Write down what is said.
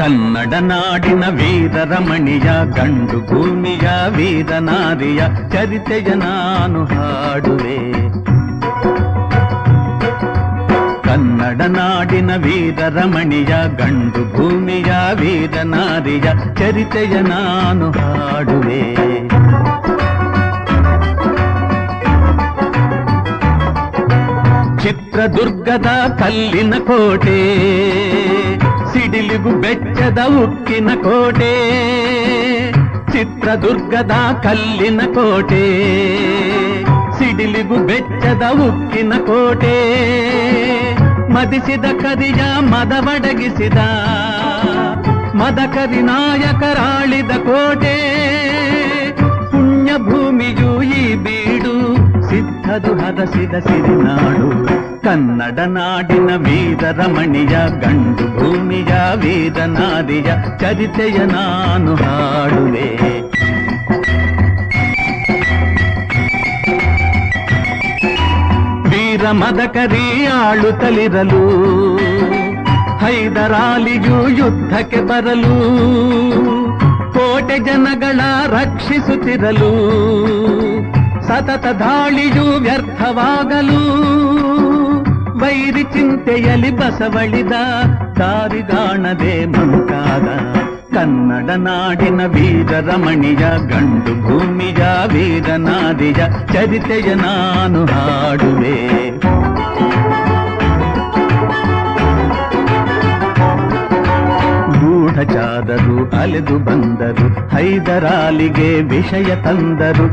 ಕನ್ನಡ ನಾಡಿನ ವೀರರಮಣಿಯ ಗಂಡು ಭೂಮಿಯ ವೀರನಾರಿಯ ಚರಿತೆಯ ನಾನು ಹಾಡುವೆ. ಕನ್ನಡ ನಾಡಿನ ವೀರರಮಣಿಯ ಗಂಡು ಭೂಮಿಯ ವೀರನಾರಿಯ ಚರಿತೆಯ ನಾನು ಹಾಡುವೆ. ಚಿತ್ರದುರ್ಗದ ಕಲ್ಲಿನ ಕೋಟೆ, ಸಿಡಿಲಿಗು ಬೆಚ್ಚದ ಉಕ್ಕಿನ ಕೋಟೆ. ಚಿತ್ರದುರ್ಗದ ಕಲ್ಲಿನ ಕೋಟೆ, ಸಿಡಿಲಿಗು ಬೆಚ್ಚದ ಉಕ್ಕಿನ ಕೋಟೆ. ಮದಿಸಿದ ಕರಿಯ ಮದವಡಗಿಸಿದ ಮದಕರಿ ನಾಯಕರಾಳಿದ ಕೋಟೆ. ಪುಣ್ಯ ಭೂಮಿಯು ಈ ಬೀಡು, ಸಿದ್ಧದು ಹರಸಿದ ಸಿರಿನಾಡು. ಕನ್ನಡ ನಾಡಿನ ವೀರರಮಣಿಯ ಗಂಡು ಭೂಮಿಯ ವೀರನಾರಿಯ ಚರಿತೆಯ ನಾನು ಹಾಡುವೆ. ವೀರ ಮದಕರಿ ಆಳುತ್ತಲಿರಲು, ಹೈದರಾಲಿಯು ಯುದ್ಧಕ್ಕೆ ಬರಲು, ಕೋಟೆ ಜನಗಳ ರಕ್ಷಿಸುತ್ತಿರಲು, ಸತತ ದಾಳಿಯು ವ್ಯರ್ಥವಾಗಲು, ವೈರಿ ಚಿಂತೆಯಲ್ಲಿ ಬಸವಳಿದ ದಾರಿಗಾಣದೆ ಮುಂತಾದ. ಕನ್ನಡ ನಾಡಿನ ವೀರರಮಣಿಯ ಗಂಡು ಭೂಮಿಯ ವೀರನಾರಿಯ ಚರಿತೆಯ ನಾನು ಹಾಡುವೆ. ಗೂಢಚಾರರು ಅಲೆದು ಬಂದರು, ಹೈದರಾಲಿಗೆ ವಿಷಯ ತಂದರು.